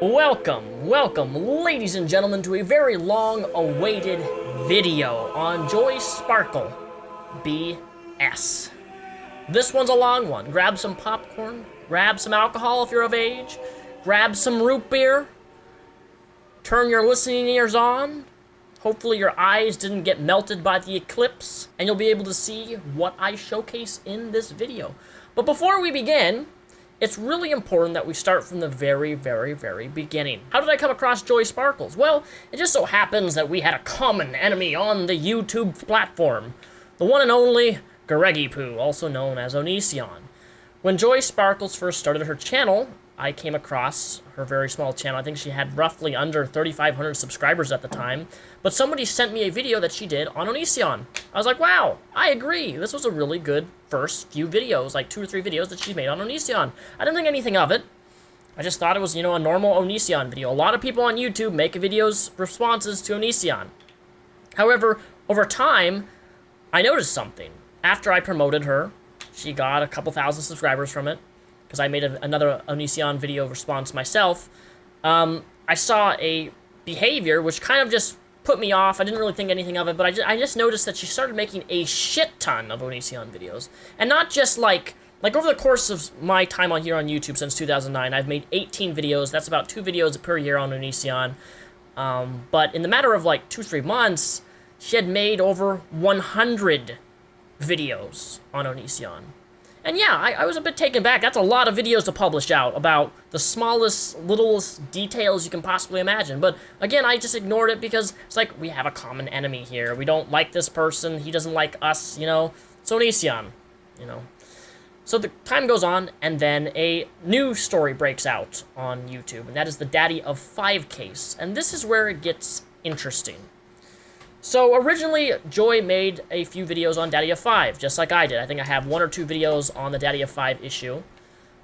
Welcome, ladies and gentlemen, to a very long-awaited video on JoysparkleBS. This one's a long one. Grab some popcorn, grab some alcohol if you're of age, grab some root beer, turn your listening ears on. Hopefully your eyes didn't get melted by the eclipse, and you'll be able to see what I showcase in this video. But before we begin, it's really important that we start from the very beginning. How did I come across JoysparkleBS? Well, it just so happens that we had a common enemy on the YouTube platform. The one and only Poo, also known as Onision. When JoysparkleBS first started her channel, I came across her very small channel. I think she had roughly under 3,500 subscribers at the time. But somebody sent me a video that she did on Onision. I was like, wow, I agree. This was a really good first few videos, like 2 or 3 videos that she made on Onision. I didn't think anything of it. I just thought it was, a normal Onision video. A lot of people on YouTube make videos responses to Onision. However, over time, I noticed something. After I promoted her, she got a couple thousand subscribers from it, because I made another Onision video response myself. I saw a behavior which kind of just put me off. I didn't really think anything of it, but I just noticed that she started making a shit ton of Onision videos. And not just like over the course of my time on here on YouTube since 2009, I've made 18 videos. That's about 2 videos per year on Onision. But in the matter of like 2-3 months, she had made over 100 videos on Onision. And yeah, I was a bit taken back. That's a lot of videos to publish out about the smallest, littlest details you can possibly imagine. But again, I just ignored it because it's like, we have a common enemy here. We don't like this person. He doesn't like us, It's Onision, So the time goes on, and then a new story breaks out on YouTube, and that is the Daddy of 5 case. And this is where it gets interesting. So originally, Joy made a few videos on Daddy of 5, just like I did. I think I have 1 or 2 videos on the Daddy of 5 issue.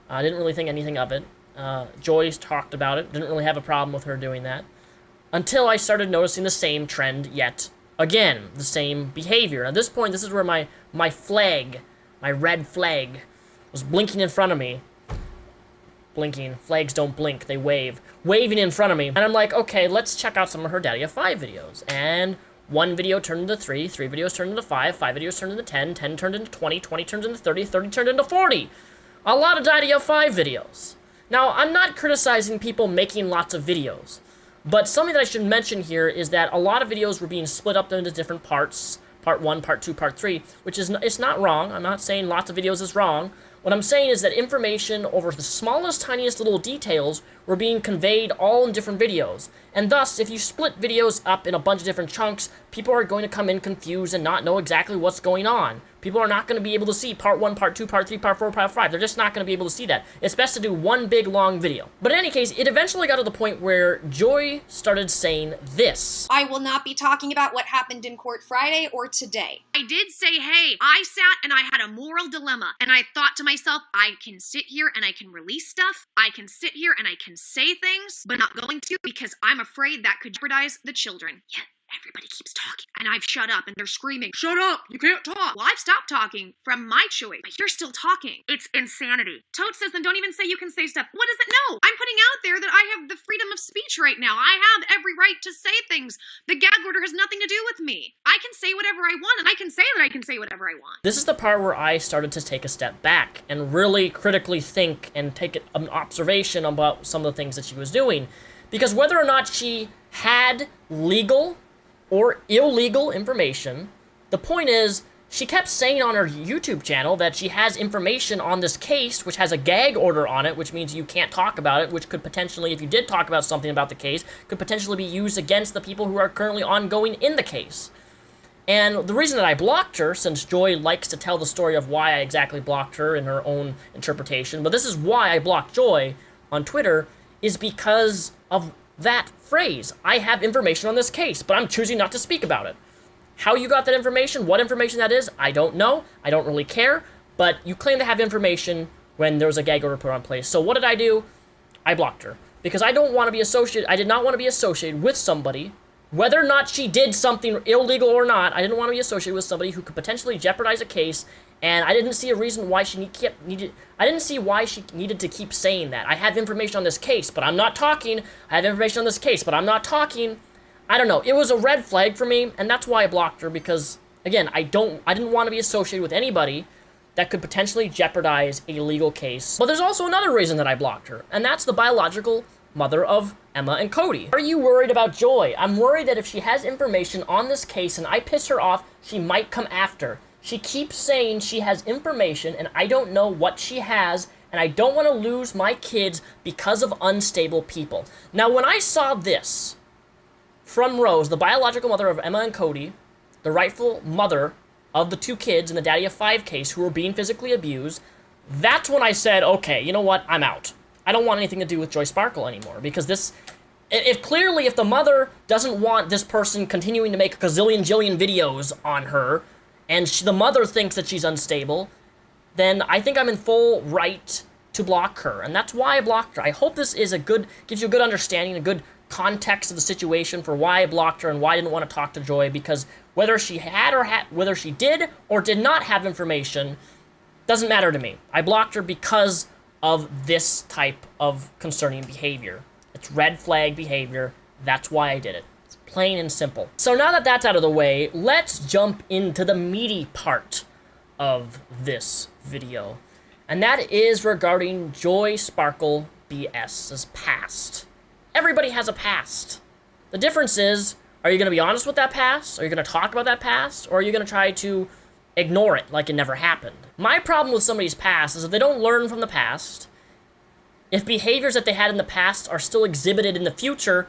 I didn't really think anything of it. Joy talked about it. Didn't really have a problem with her doing that. Until I started noticing the same trend yet again. The same behavior. At this point, this is where my flag, my red flag, was blinking in front of me. Blinking. Flags don't blink, they wave. Waving in front of me. And I'm like, okay, let's check out some of her Daddy of 5 videos. And 1 video turned into 3, 3 videos turned into 5, 5 videos turned into 10, 10 turned into 20, 20 turned into 30, 30 turned into 40. A lot of Daddy of 5 videos. Now, I'm not criticizing people making lots of videos, but something that I should mention here is that a lot of videos were being split up into different parts, part 1, part 2, part 3, which is, it's not wrong. I'm not saying lots of videos is wrong. What I'm saying is that information over the smallest, tiniest little details were being conveyed all in different videos. And thus, if you split videos up in a bunch of different chunks, people are going to come in confused and not know exactly what's going on. People are not going to be able to see part 1, part 2, part 3, part 4, part 5. They're just not going to be able to see that. It's best to do one big, long video. But in any case, it eventually got to the point where Joy started saying this. I will not be talking about what happened in court Friday or today. I did say, hey, I sat and I had a moral dilemma. And I thought to myself, I can sit here and I can release stuff. I can sit here and I can say things, but not going to because I'm afraid that could jeopardize the children. Yet everybody keeps talking. And I've shut up and they're screaming, shut up, you can't talk. Well, I've stopped talking from my choice, but you're still talking. It's insanity. Toad says, then don't even say you can say stuff. What does it know? I'm putting out there that I have the freedom of speech right now. I have every right to say things. The gag order has nothing to do with me. I can say whatever I want, and I can say that I can say whatever I want. This is the part where I started to take a step back and really critically think and take an observation about some of the things that she was doing. Because whether or not she had legal or illegal information, the point is, she kept saying on her YouTube channel that she has information on this case, which has a gag order on it, which means you can't talk about it, which could potentially, if you did talk about something about the case, could potentially be used against the people who are currently ongoing in the case. And the reason that I blocked her, since Joy likes to tell the story of why I exactly blocked her in her own interpretation, but this is why I blocked Joy on Twitter, is because of that phrase. I have information on this case, but I'm choosing not to speak about it. How you got that information, what information that is, I don't know. I don't really care, but you claim to have information when there was a gag order put on place. So what did I do? I blocked her. Because I don't want to be associated, I did not want to be associated with somebody Whether or not she did something illegal or not, I didn't want to be associated with somebody who could potentially jeopardize a case, and I didn't see a reason why she needed to keep saying that. I have information on this case, but I'm not talking. I have information on this case, but I'm not talking. I don't know. It was a red flag for me, and that's why I blocked her, because, again, I didn't want to be associated with anybody that could potentially jeopardize a legal case. But there's also another reason that I blocked her, and that's the biological mother of Emma and Cody. Are you worried about Joy? I'm worried that if she has information on this case and I piss her off, she might come after. She keeps saying she has information and I don't know what she has, and I don't want to lose my kids because of unstable people. Now, when I saw this from Rose, the biological mother of Emma and Cody, the rightful mother of the 2 kids in the Daddy of 5 case who were being physically abused, that's when I said, okay, you know what, I'm out. I don't want anything to do with Joy Sparkle anymore, because this, if the mother doesn't want this person continuing to make a gazillion videos on her, and the mother thinks that she's unstable, then I think I'm in full right to block her, and that's why I blocked her. I hope this is gives you a good understanding, a good context of the situation for why I blocked her and why I didn't want to talk to Joy, because whether she did or did not have information doesn't matter to me. I blocked her because of this type of concerning behavior. It's red flag behavior. That's why I did it. It's plain and simple. So now that that's out of the way, let's jump into the meaty part of this video. And that is regarding JoysparkleBS's past. Everybody has a past. The difference is, are you going to be honest with that past? Are you going to talk about that past? Or are you going to try to ignore it like it never happened? My problem with somebody's past is if they don't learn from the past, if behaviors that they had in the past are still exhibited in the future,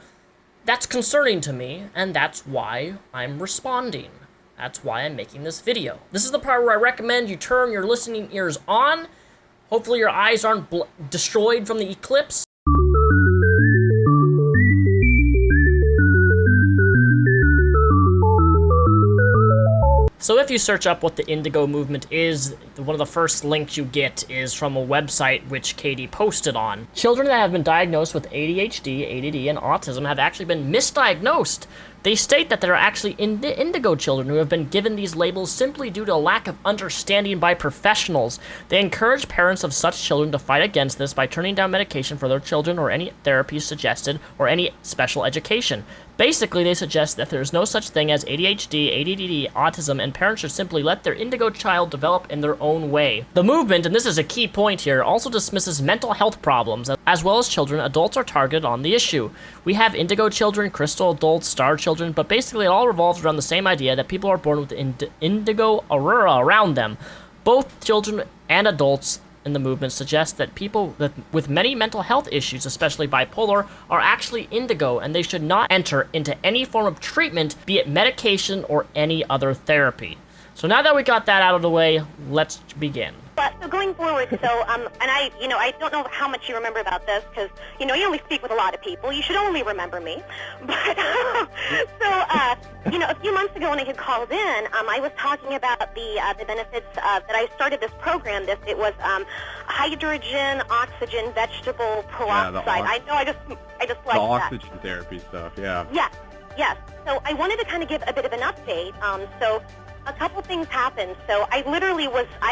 that's concerning to me, and that's why I'm responding. That's why I'm making this video. This is the part where I recommend you turn your listening ears on. Hopefully your eyes aren't destroyed from the eclipse. So if you search up what the Indigo movement is, one of the first links you get is from a website which Katie posted on. Children that have been diagnosed with ADHD, ADD, and autism have actually been misdiagnosed. They state that there are actually indigo children who have been given these labels simply due to a lack of understanding by professionals. They encourage parents of such children to fight against this by turning down medication for their children or any therapies suggested or any special education. Basically, they suggest that there is no such thing as ADHD, ADD, autism, and parents should simply let their indigo child develop in their own way. The movement, and this is a key point here, also dismisses mental health problems. As well as children, adults are targeted on the issue. We have indigo children, crystal adults, star children, but basically it all revolves around the same idea that people are born with indigo aurora around them. Both children and adults in the movement suggest that people with many mental health issues, especially bipolar, are actually indigo, and they should not enter into any form of treatment, be it medication or any other therapy. So now that we got that out of the way, let's begin. But so going forward, and I don't know how much you remember about this because, you only speak with a lot of people. You should only remember me. But, a few months ago when I had called in, I was talking about the benefits that I started this program. It was hydrogen, oxygen, vegetable peroxide. I know I just like that. The oxygen therapy stuff, yeah. Yes. So I wanted to kind of give a bit of an update. So a couple things happened. So I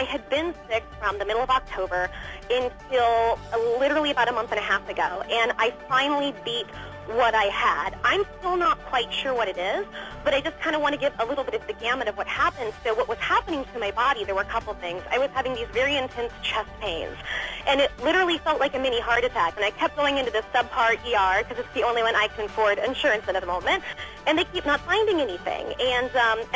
had been sick from the middle of October until literally about a month and a half ago, and I finally beat what I had. I'm still not quite sure what it is, but I just kind of want to give a little bit of the gamut of what happened. So what was happening to my body, there were a couple things. I was having these very intense chest pains, and it literally felt like a mini heart attack, and I kept going into the subpar ER because it's the only one I can afford insurance in at the moment, and they keep not finding anything. And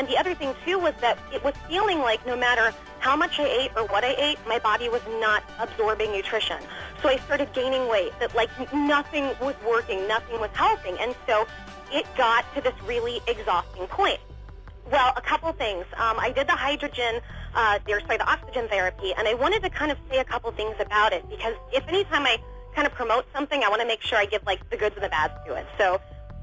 the other thing, too, was that it was feeling like no matter how much I ate or what I ate, my body was not absorbing nutrition. So I started gaining weight, that like nothing was working, nothing was helping. And so it got to this really exhausting point. Well, a couple things. I did the the oxygen therapy, and I wanted to kind of say a couple things about it because if anytime I kind of promote something, I want to make sure I give like the goods and the bads to it. So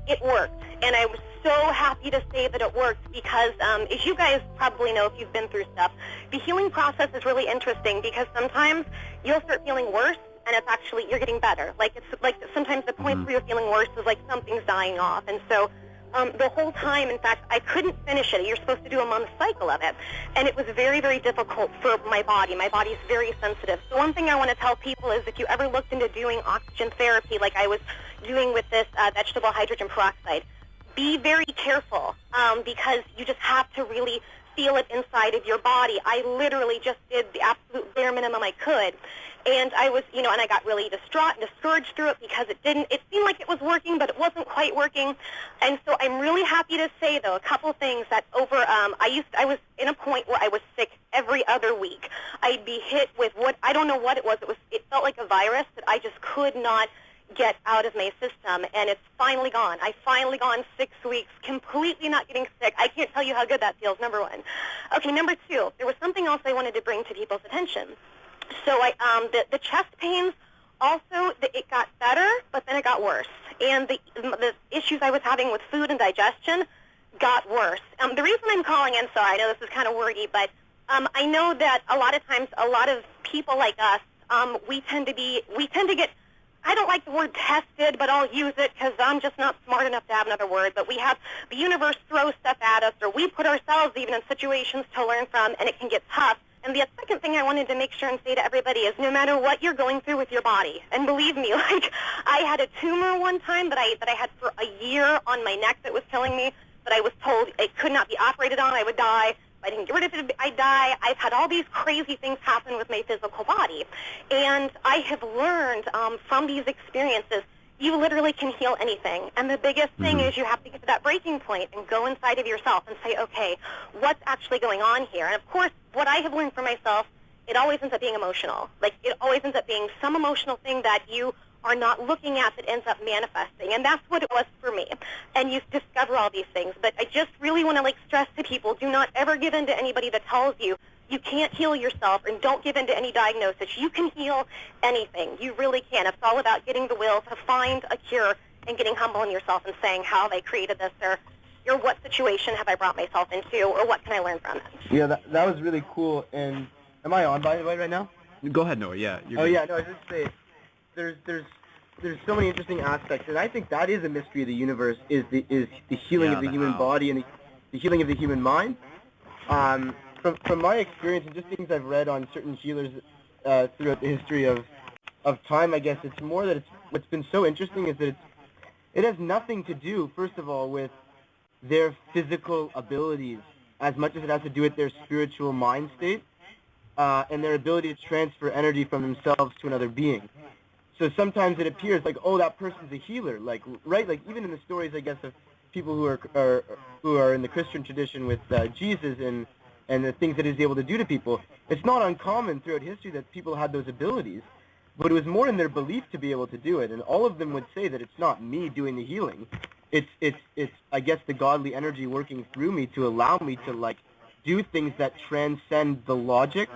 it worked, and I was so happy to say that it worked because, as you guys probably know if you've been through stuff, the healing process is really interesting because sometimes you'll start feeling worse, and it's actually, you're getting better. Like, it's like sometimes the point where you're feeling worse is like something's dying off. And so the whole time. In fact, I couldn't finish it. You're supposed to do a month cycle of it. And it was very, very difficult for my body. My body's very sensitive. So one thing I want to tell people is if you ever looked into doing oxygen therapy like I was doing with this vegetable hydrogen peroxide, be very careful because you just have to really feel it inside of your body. I literally just did the absolute bare minimum I could. And I was, and I got really distraught and discouraged through it because it seemed like it was working, but it wasn't quite working. And so I'm really happy to say, though, a couple things that I was in a point where I was sick every other week. I'd be hit with I don't know what it was. It felt like a virus that I just could not get out of my system, and it's finally gone. I finally gone 6 weeks, completely not getting sick. I can't tell you how good that feels, number one. Okay, number two, there was something else I wanted to bring to people's attention. So the chest pains, also, it got better, but then it got worse. And the issues I was having with food and digestion got worse. The reason I'm calling in, sorry, I know this is kind of wordy, but I know that a lot of times, a lot of people like us, we tend to get, I don't like the word tested, but I'll use it because I'm just not smart enough to have another word, but we have the universe throw stuff at us, or we put ourselves even in situations to learn from, and it can get tough. And the second thing I wanted to make sure and say to everybody is no matter what you're going through with your body, and believe me, like I had a tumor one time that I had for a year on my neck that was killing me, but I was told it could not be operated on, I would die. If I didn't get rid of it, I'd die. I've had all these crazy things happen with my physical body. And I have learned from these experiences, you literally can heal anything. And the biggest thing is you have to get to that breaking point and go inside of yourself and say, okay, what's actually going on here? And of course, what I have learned for myself, it always ends up being emotional. Like, it always ends up being some emotional thing that you are not looking at that ends up manifesting. And that's what it was for me. And you discover all these things. But I just really want to stress to people, do not ever give in to anybody that tells you you can't heal yourself, and don't give in to any diagnosis. You can heal anything. You really can. It's all about getting the will to find a cure and getting humble in yourself and saying how they created this, or what situation have I brought myself into, or what can I learn from it. Yeah, that was really cool. And am I on, by the way, right now? Go ahead, Noah. Yeah. Oh, yeah. No, I was just saying, there's so many interesting aspects, and I think that is a mystery of the universe, is the healing of the human body and the healing of the human mind. From my experience and just things I've read on certain healers throughout the history of time, I guess it's more that what's been so interesting is that it has nothing to do, first of all, with their physical abilities as much as it has to do with their spiritual mind state and their ability to transfer energy from themselves to another being. So sometimes it appears like, oh, that person's a healer, like, right? Like, even in the stories, I guess, of people who are in the Christian tradition with Jesus and the things that he's able to do to people, it's not uncommon throughout history that people had those abilities, but it was more in their belief to be able to do it. And all of them would say that it's not me doing the healing. It's I guess, the godly energy working through me to allow me to, do things that transcend the logic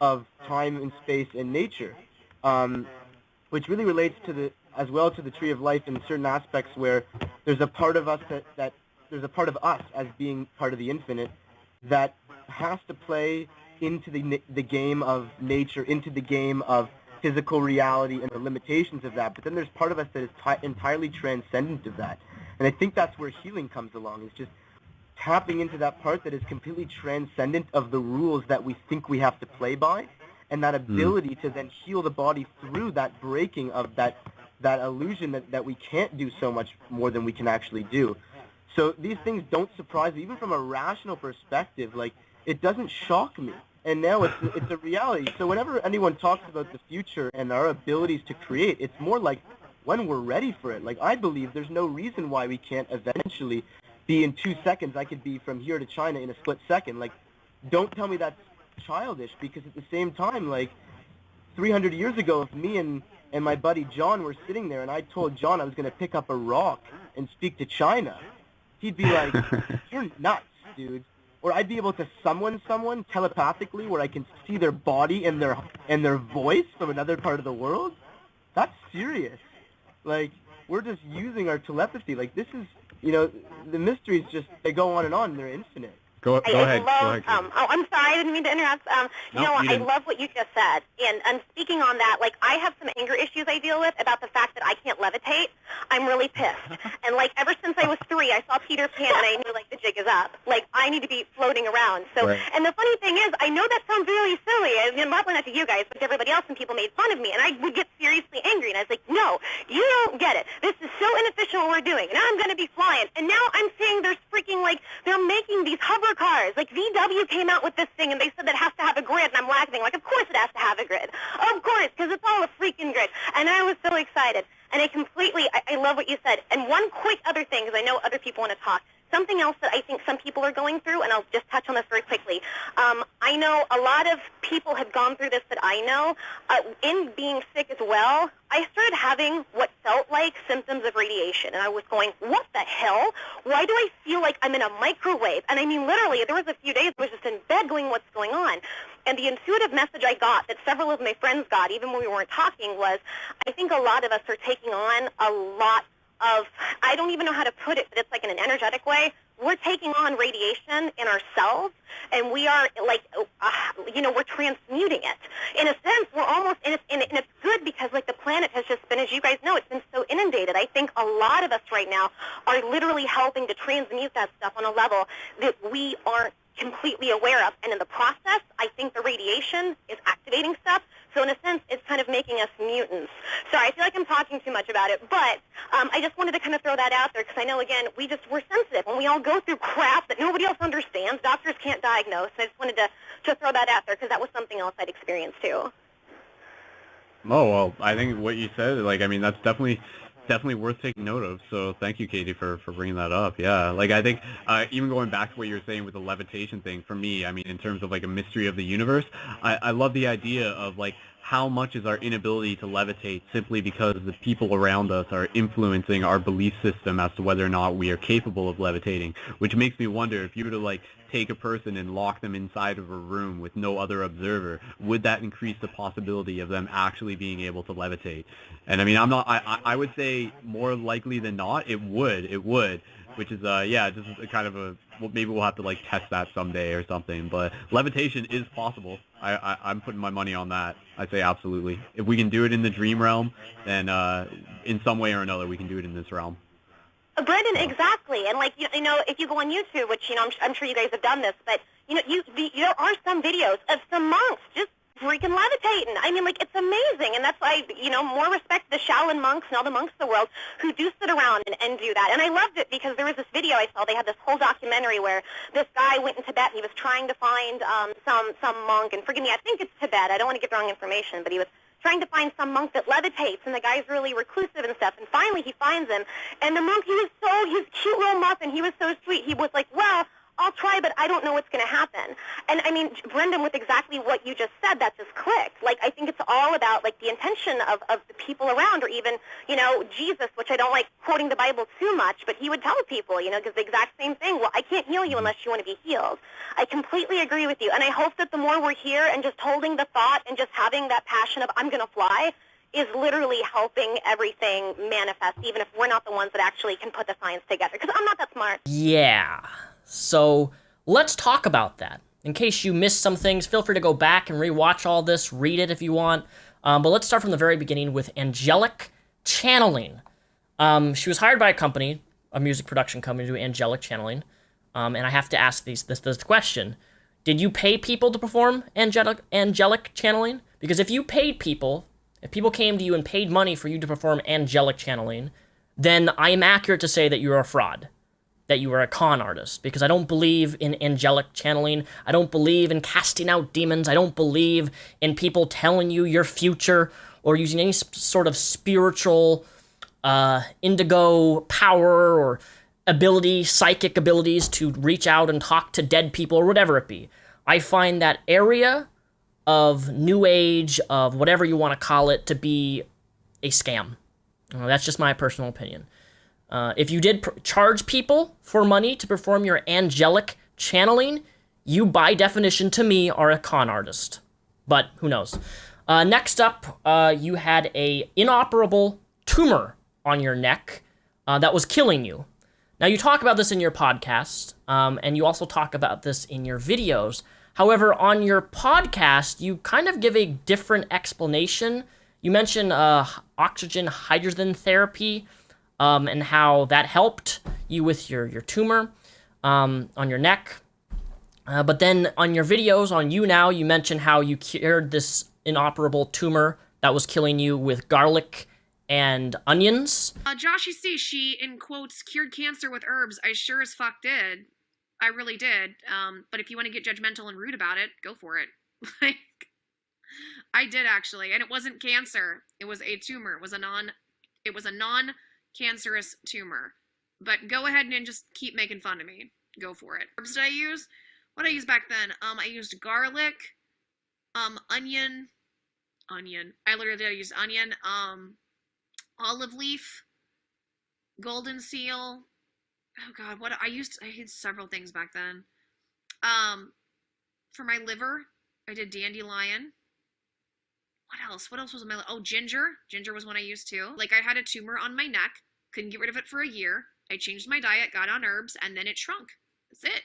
of time and space and nature, which really relates as well to the tree of life in certain aspects where there's a part of us that there's a part of us as being part of the infinite that has to play into the game of nature, into the game of physical reality and the limitations of that. But then there's part of us that is entirely transcendent of that. And I think that's where healing comes along, is just tapping into that part that is completely transcendent of the rules that we think we have to play by, and that ability to then heal the body through that breaking of that illusion that we can't do so much more than we can actually do. So these things don't surprise me, even from a rational perspective. It doesn't shock me. And now it's a reality. So whenever anyone talks about the future and our abilities to create, it's more like when we're ready for it. I believe there's no reason why we can't eventually be in 2 seconds. I could be from here to China in a split second. Don't tell me that's childish, because at the same time, 300 years ago, if me and my buddy John were sitting there and I told John I was going to pick up a rock and speak to China, he'd be like, you're nuts, dude. Or I'd be able to summon someone telepathically where I can see their body and their voice from another part of the world. That's serious. We're just using our telepathy. This is, the mysteries they go on and on, and they're infinite. Go ahead. Oh, I'm sorry, I didn't mean to interrupt. I love what you just said. And speaking on that, like, I have some anger issues I deal with about the fact that I can't levitate. I'm really pissed. And, like, ever since I was 3, I saw Peter Pan and I knew, like, the jig is up. Like, I need to be floating around. So, right. And the funny thing is, I know that sounds really silly. I mean, not to you guys, but to everybody else, and people made fun of me. And I would get seriously angry. And I was like, no, you don't get it. This is so inefficient what we're doing. Now I'm going to be flying. And now I'm seeing there's freaking, like, they're making these hover cars. Like, VW came out with this thing, and they said that it has to have a grid, and I'm laughing. Like, of course it has to have a grid. Of course, because it's all a freaking grid. And I was so excited. And I love what you said. And one quick other thing, because I know other people want to talk. Something else that I think some people are going through, and I'll just touch on this very quickly. I know a lot of people have gone through this that I know. In being sick as well, I started having what felt like symptoms of radiation. And I was going, what the hell? Why do I feel like I'm in a microwave? And I mean, literally, there was a few days I was just in bed going, what's going on? And the intuitive message I got that several of my friends got, even when we weren't talking, was I think a lot of us are taking on a lot of, I don't even know how to put it, but it's like in an energetic way. We're taking on radiation in ourselves, and we are like, we're transmuting it. In a sense, we're almost, and it's good because like the planet has just been, as you guys know, it's been so inundated. I think a lot of us right now are literally helping to transmute that stuff on a level that we aren't completely aware of. And in the process, I think the radiation is activating stuff. So in a sense, it's kind of making us mutants. Sorry, I feel like I'm talking too much about it, but I just wanted to kind of throw that out there because I know, again, we're sensitive. When we all go through crap that nobody else understands, doctors can't diagnose. I just wanted to throw that out there because that was something else I'd experienced too. Oh, well, I think what you said, like, I mean, that's definitely worth taking note of. So thank you, Katie, for bringing that up. Yeah, like I think even going back to what you were saying with the levitation thing, for me, I mean, in terms of like a mystery of the universe, I love the idea of like how much is our inability to levitate simply because the people around us are influencing our belief system as to whether or not we are capable of levitating, which makes me wonder if you were to like take a person and lock them inside of a room with no other observer, would that increase the possibility of them actually being able to levitate? And I mean, I would say more likely than not, it would, which is, just kind of maybe we'll have to like test that someday or something, but levitation is possible. I'm putting my money on that. I say absolutely. If we can do it in the dream realm, then in some way or another, we can do it in this realm. Brendan, exactly. And like, if you go on YouTube, which, I'm sure you guys have done this, but, there are some videos of some monks just freaking levitating. I mean, like, it's amazing. And that's why, more respect to the Shaolin monks and all the monks of the world who do sit around and do that. And I loved it because there was this video I saw. They had this whole documentary where this guy went in Tibet and he was trying to find some monk. And forgive me, I think it's Tibet. I don't want to give the wrong information, but he was trying to find some monk that levitates, and the guy's really reclusive and stuff. And finally he finds him. And the monk, he was cute little muffin. He was so sweet. He was like, well, I'll try, but I don't know what's going to happen. And I mean, Brendan, with exactly what you just said, that just clicked. Like, I think it's all about, like, the intention of the people around, or even, Jesus, which I don't like quoting the Bible too much, but he would tell people, because the exact same thing. Well, I can't heal you unless you want to be healed. I completely agree with you. And I hope that the more we're here and just holding the thought and just having that passion of I'm going to fly is literally helping everything manifest, even if we're not the ones that actually can put the science together. Because I'm not that smart. Yeah. So let's talk about that. In case you missed some things, feel free to go back and rewatch all this, read it if you want. But let's start from the very beginning with angelic channeling. She was hired by a company, a music production company, to do angelic channeling. And I have to ask this question. Did you pay people to perform angelic channeling? Because if you paid people, if people came to you and paid money for you to perform angelic channeling, then I am accurate to say that you're a fraud, that you are a con artist, because I don't believe in angelic channeling. I don't believe in casting out demons. I don't believe in people telling you your future or using any sort of spiritual indigo power or ability, psychic abilities to reach out and talk to dead people or whatever it be. I find that area of New Age, of whatever you want to call it, to be a scam. That's just my personal opinion. If you did charge people for money to perform your angelic channeling, you, by definition, to me, are a con artist. But who knows? Next up, you had a inoperable tumor on your neck that was killing you. Now, you talk about this in your podcast, and you also talk about this in your videos. However, on your podcast, you kind of give a different explanation. You mention oxygen hydrogen therapy, and how that helped you with your tumor on your neck. But then on your videos on YouNow, you mention how you cured this inoperable tumor that was killing you with garlic and onions. Joshy C, she, in quotes, cured cancer with herbs. I sure as fuck did. I really did. But if you want to get judgmental and rude about it, go for it. Like, I did actually, and it wasn't cancer. It was a tumor. It was a non-cancerous tumor. But go ahead and just keep making fun of me. Go for it. Herbs did I use? What did I use back then? I used garlic, onion. I literally used onion, olive leaf, golden seal. Oh God, what I used several things back then. For my liver, I did dandelion. What else was on my, ginger. Ginger was one I used too. Like, I had a tumor on my neck, couldn't get rid of it for a year. I changed my diet, got on herbs, and then it shrunk. That's it.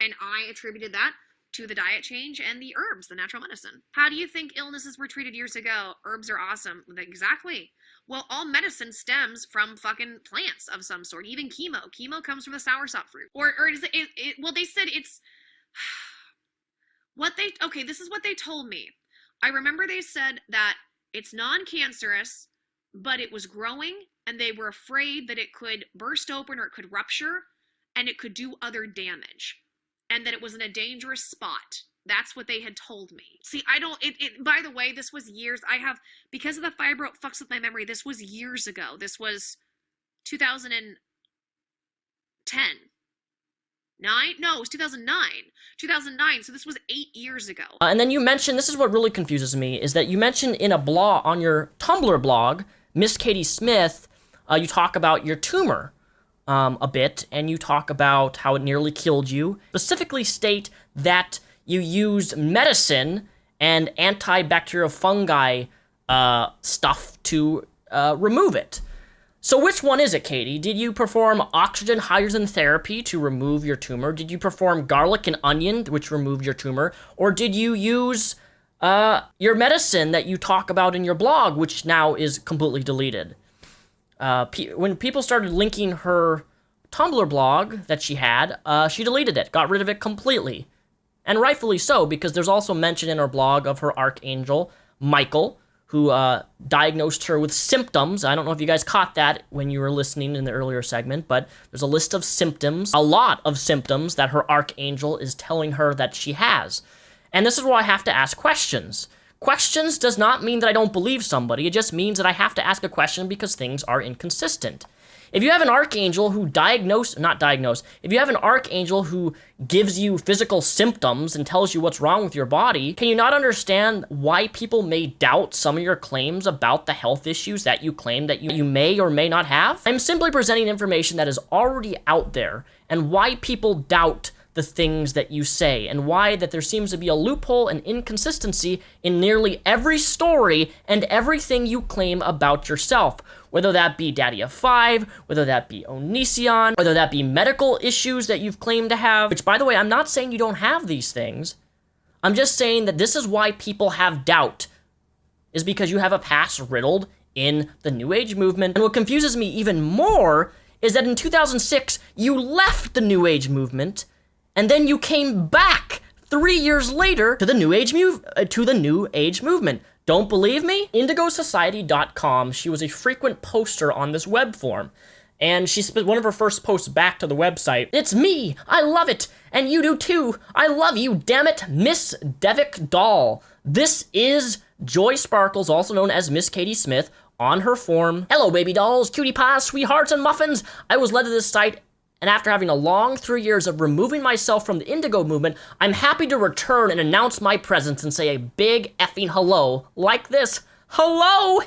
And I attributed that to the diet change and the herbs, the natural medicine. How do you think illnesses were treated years ago? Herbs are awesome. Exactly. Well, all medicine stems from fucking plants of some sort. Even chemo. Chemo comes from the soursop fruit. Or is it well, they said it's this is what they told me. I remember they said that it's non-cancerous, but it was growing and they were afraid that it could burst open or it could rupture and it could do other damage. And that it was in a dangerous spot. That's what they had told me. See, by the way, this was years, because of the fibro, it fucks with my memory, this was years ago. This was 2010. No, it was 2009. 2009, so this was 8 years ago. And then you mentioned, this is what really confuses me, is that you mentioned in a blog, on your Tumblr blog, Miss Katie Smith, you talk about your tumor. A bit, and you talk about how it nearly killed you. Specifically state that you used medicine and antibacterial fungi stuff to remove it. So which one is it, Katie? Did you perform oxygen hydrogen therapy to remove your tumor? Did you perform garlic and onion, which removed your tumor? Or did you use your medicine that you talk about in your blog, which now is completely deleted? When people started linking her Tumblr blog that she had, she deleted it, got rid of it completely. And rightfully so, because there's also mention in her blog of her archangel, Michael, who diagnosed her with symptoms. I don't know if you guys caught that when you were listening in the earlier segment, but there's a list of symptoms, a lot of symptoms that her archangel is telling her that she has. And this is where I have to ask questions. Questions does not mean that I don't believe somebody. It just means that I have to ask a question because things are inconsistent. If you have an archangel who if you have an archangel who gives you physical symptoms and tells you what's wrong with your body, can you not understand why people may doubt some of your claims about the health issues that you claim that you may or may not have? I'm simply presenting information that is already out there and why people doubt the things that you say, and why that there seems to be a loophole and inconsistency in nearly every story and everything you claim about yourself. Whether that be Daddy of Five, whether that be Onision, whether that be medical issues that you've claimed to have, which, by the way, I'm not saying you don't have these things. I'm just saying that this is why people have doubt, is because you have a past riddled in the New Age movement. And what confuses me even more is that in 2006, you left the New Age movement, and then you came back 3 years later to the New Age movement. Don't believe me? IndigoSociety.com. She was a frequent poster on this web form, and she spent one of her first posts back to the website. It's me. I love it, and you do too. I love you. Damn it, Miss Devic Doll. This is Joy Sparkles, also known as Miss Katie Smith, on her form. Hello, baby dolls, cutie pies, sweethearts, and muffins. I was led to this site. And after having a long 3 years of removing myself from the Indigo movement, I'm happy to return and announce my presence and say a big effing hello like this. Hello!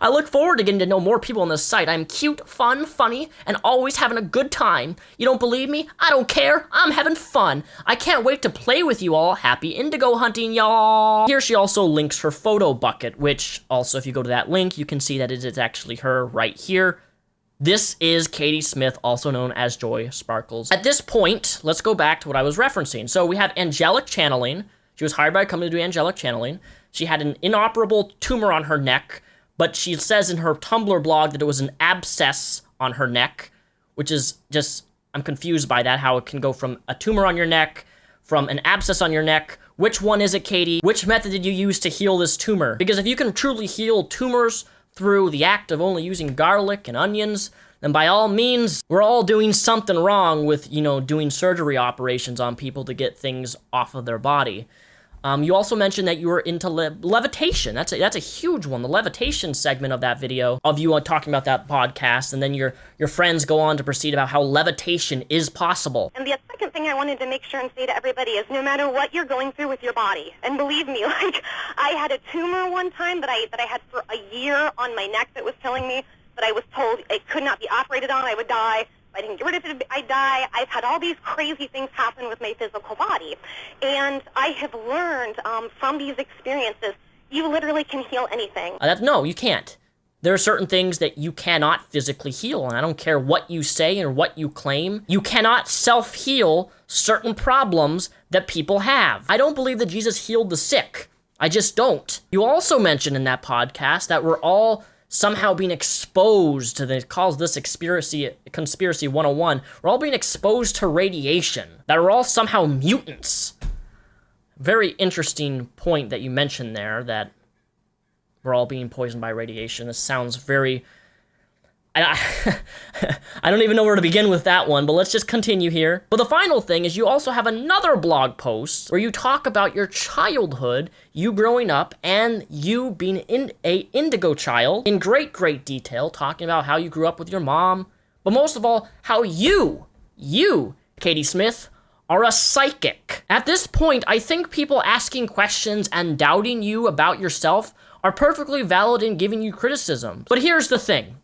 I look forward to getting to know more people on this site. I'm cute, fun, funny, and always having a good time. You don't believe me? I don't care. I'm having fun. I can't wait to play with you all. Happy indigo hunting, y'all! Here she also links her photo bucket, which also, if you go to that link, you can see that it is actually her right here. This is Katie Smith, also known as Joy Sparkles. At this point, let's go back to what I was referencing. So we have angelic channeling. She was hired by a company to do angelic channeling. She had an inoperable tumor on her neck, but she says in her Tumblr blog that it was an abscess on her neck, which is just, I'm confused by that, how it can go from a tumor on your neck, from an abscess on your neck. Which one is it, Katie? Which method did you use to heal this tumor? Because if you can truly heal tumors through the act of only using garlic and onions, then by all means, we're all doing something wrong with, doing surgery operations on people to get things off of their body. You also mentioned that you were into levitation. That's a huge one. The levitation segment of that video, of you talking about that podcast, and then your friends go on to proceed about how levitation is possible. And the second thing I wanted to make sure and say to everybody is no matter what you're going through with your body, and believe me, I had a tumor one time that I had for a year on my neck that was telling me that I was told it could not be operated on, I would die. If I didn't get rid of it, I'd die. I've had all these crazy things happen with my physical body. And I have learned from these experiences, you literally can heal anything. No, you can't. There are certain things that you cannot physically heal, and I don't care what you say or what you claim. You cannot self-heal certain problems that people have. I don't believe that Jesus healed the sick. I just don't. You also mentioned in that podcast that we're all somehow being exposed to it calls this conspiracy 101. We're all being exposed to radiation, that we're all somehow mutants. Very interesting point that you mentioned there, that we're all being poisoned by radiation. This sounds very... I don't even know where to begin with that one, but let's just continue here. But the final thing is you also have another blog post where you talk about your childhood, you growing up, and you being a indigo child in great detail, talking about how you grew up with your mom, but most of all, how you, Katie Smith, are a psychic. At this point, I think people asking questions and doubting you about yourself are perfectly valid in giving you criticism. But here's the thing.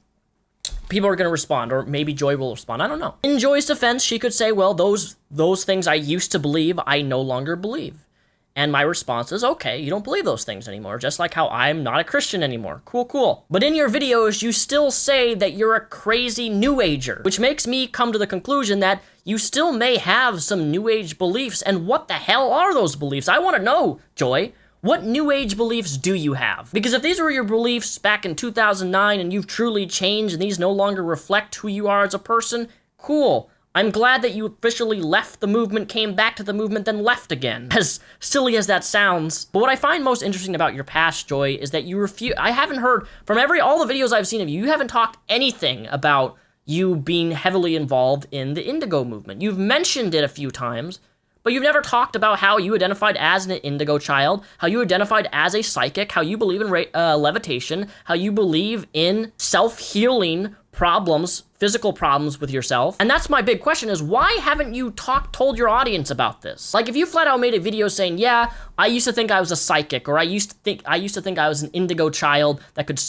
People are going to respond, or maybe Joy will respond. I don't know. In Joy's defense, she could say, well, those things I used to believe, I no longer believe. And my response is, okay, you don't believe those things anymore, just like how I'm not a Christian anymore. Cool. But in your videos, you still say that you're a crazy New Ager, which makes me come to the conclusion that you still may have some New Age beliefs, and what the hell are those beliefs? I want to know, Joy. What New Age beliefs do you have? Because if these were your beliefs back in 2009 and you've truly changed and these no longer reflect who you are as a person, cool. I'm glad that you officially left the movement, came back to the movement, then left again. As silly as that sounds. But what I find most interesting about your past, Joy, is that you refuse... I haven't heard, from all the videos I've seen of you, you haven't talked anything about you being heavily involved in the indigo movement. You've mentioned it a few times, but you've never talked about how you identified as an indigo child, how you identified as a psychic, how you believe in levitation, how you believe in self-healing problems, physical problems with yourself. And that's my big question is, why haven't you told your audience about this? Like, if you flat out made a video saying, yeah, I used to think I was a psychic, or I used to think I was an indigo child that could,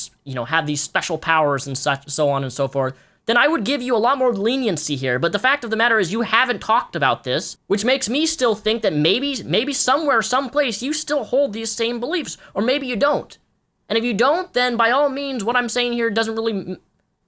have these special powers and such, so on and so forth, then I would give you a lot more leniency here. But the fact of the matter is you haven't talked about this, which makes me still think that maybe somewhere, someplace, you still hold these same beliefs, or maybe you don't. And if you don't, then by all means, what I'm saying here doesn't really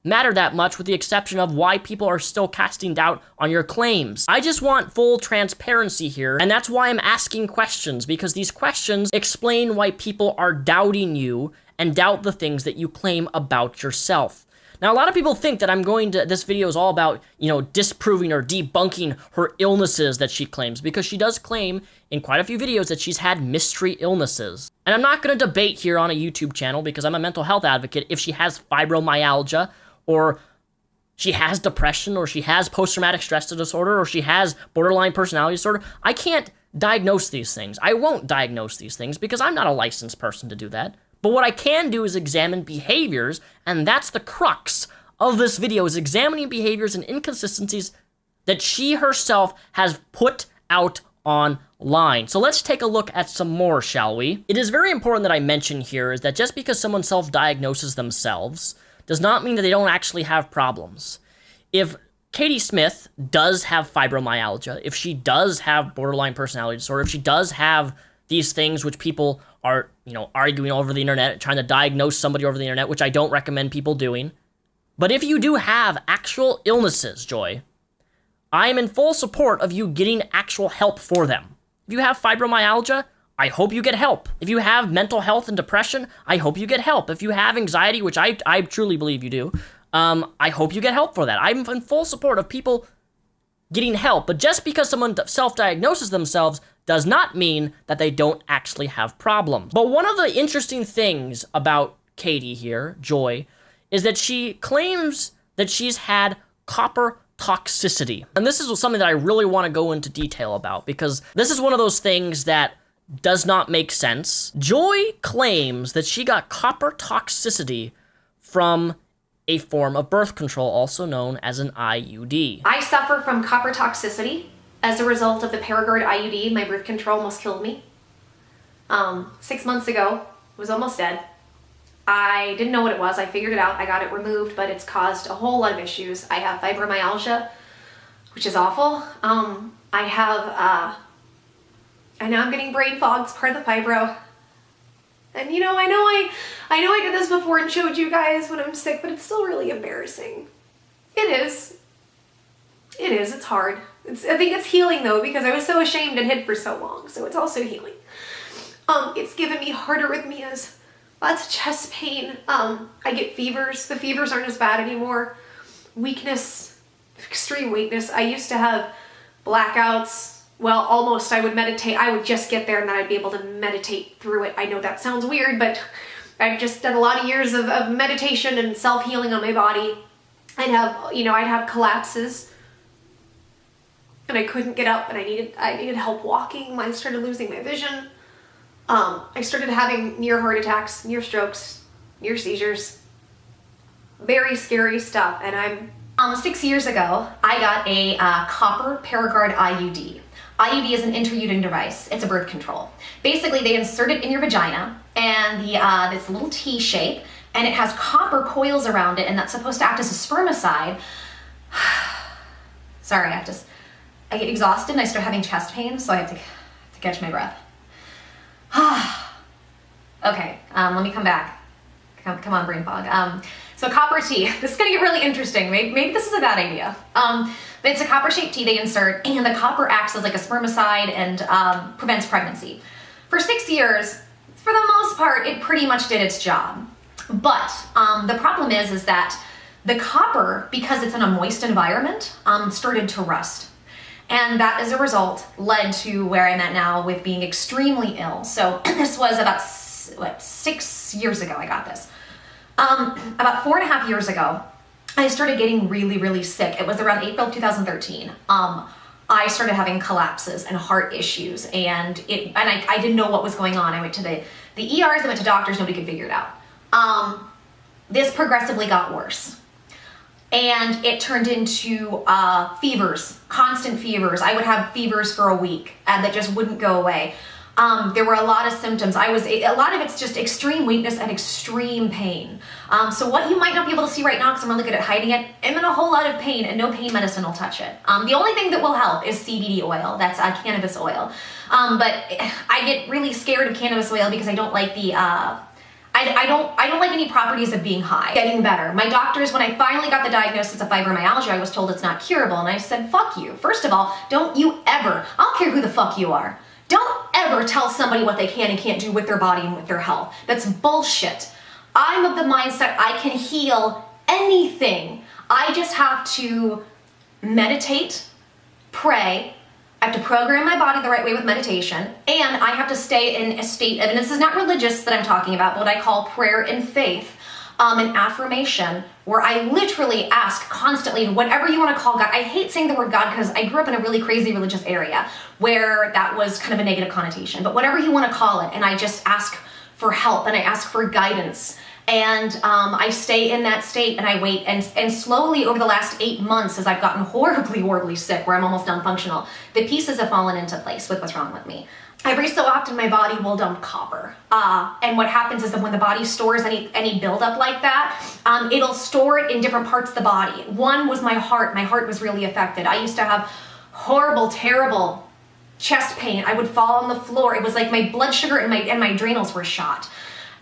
matter that much, with the exception of why people are still casting doubt on your claims. I just want full transparency here, and that's why I'm asking questions, because these questions explain why people are doubting you and doubt the things that you claim about yourself. Now, a lot of people think that this video is all about, disproving or debunking her illnesses that she claims, because she does claim in quite a few videos that she's had mystery illnesses. And I'm not going to debate here on a YouTube channel, because I'm a mental health advocate, if she has fibromyalgia, or she has depression, or she has post-traumatic stress disorder, or she has borderline personality disorder. I can't diagnose these things. I won't diagnose these things, because I'm not a licensed person to do that. But what I can do is examine behaviors, and that's the crux of this video, is examining behaviors and inconsistencies that she herself has put out online. So let's take a look at some more, shall we? It is very important that I mention here is that just because someone self-diagnoses themselves does not mean that they don't actually have problems. If Katie Smith does have fibromyalgia, if she does have borderline personality disorder, if she does have these things which people are, arguing over the internet, trying to diagnose somebody over the internet, which I don't recommend people doing, But if you do have actual illnesses, Joy, I am in full support of you getting actual help for them. If you have fibromyalgia, I hope you get help. If you have mental health and depression, I hope you get help. If you have anxiety, which I truly believe you do, I hope you get help for that. I'm in full support of people getting help, but just because someone self-diagnoses themselves does not mean that they don't actually have problems. But one of the interesting things about Katie here, Joy, is that she claims that she's had copper toxicity. And this is something that I really want to go into detail about, because this is one of those things that does not make sense. Joy claims that she got copper toxicity from a form of birth control, also known as an IUD. I suffer from copper toxicity as a result of the Paragard IUD. My birth control almost killed me. 6 months ago, I was almost dead. I didn't know what it was. I figured it out. I got it removed, but it's caused a whole lot of issues. I have fibromyalgia, which is awful. I have, and now I'm getting brain fog. It's part of the fibro. And you know, I know I did this before and showed you guys when I'm sick, but it's still really embarrassing. It is. It's hard. I think it's healing though, because I was so ashamed and hid for so long. So it's also healing. It's given me harder arrhythmias, lots of chest pain. I get fevers. The fevers aren't as bad anymore. Weakness, extreme weakness. I used to have blackouts. Well, almost. I would meditate. I would just get there and then I'd be able to meditate through it. I know that sounds weird, but I've just done a lot of years of meditation and self-healing on my body. I'd have collapses and I couldn't get up and I needed help walking. I started losing my vision. I started having near heart attacks, near strokes, near seizures. Very scary stuff. And 6 years ago, I got a copper Paragard IUD. IUD is an intrauterine device. It's a birth control. Basically, they insert it in your vagina, and this little T shape, and it has copper coils around it, and that's supposed to act as a spermicide. Sorry, I get exhausted and I start having chest pain, so I have to catch my breath. Okay, let me come back. Come on, brain fog. So copper T, this is gonna get really interesting. Maybe this is a bad idea. But it's a copper-shaped T they insert, and the copper acts as like a spermicide and prevents pregnancy. For 6 years, for the most part, it pretty much did its job. But the problem is that the copper, because it's in a moist environment, started to rust. And that, as a result, led to where I'm at now with being extremely ill. So this was about, 6 years ago I got this. About 4.5 years ago, I started getting really, really sick. It was around April 2013. I started having collapses and heart issues, and I didn't know what was going on. I went to the ERs, I went to doctors, nobody could figure it out. This progressively got worse. And it turned into fevers, constant fevers. I would have fevers for a week that just wouldn't go away. There were a lot of symptoms. A lot of it's just extreme weakness and extreme pain. So what you might not be able to see right now, because I'm really good at hiding it, I'm in a whole lot of pain and no pain medicine will touch it. The only thing that will help is CBD oil. That's cannabis oil. But I get really scared of cannabis oil because I don't like the, I don't like any properties of being high. Getting better. My doctors, when I finally got the diagnosis of fibromyalgia, I was told it's not curable. And I said, fuck you. First of all, don't you ever, I don't care who the fuck you are. Don't ever tell somebody what they can and can't do with their body and with their health. That's bullshit. I'm of the mindset I can heal anything. I just have to meditate, pray, I have to program my body the right way with meditation, and I have to stay in a state of, and this is not religious that I'm talking about, but what I call prayer and faith, and affirmation, where I literally ask constantly, whatever you want to call God. I hate saying the word God because I grew up in a really crazy religious area where that was kind of a negative connotation, but whatever you want to call it, and I just ask for help and I ask for guidance. And I stay in that state and I wait, and slowly over the last 8 months, as I've gotten horribly sick, where I'm almost non-functional, the pieces have fallen into place with what's wrong with me. Every so often my body will dump copper. And what happens is that when the body stores any buildup like that, it'll store it in different parts of the body. One was my heart. My heart was really affected. I used to have horrible, terrible chest pain. I would fall on the floor. It was like my blood sugar and my adrenals were shot.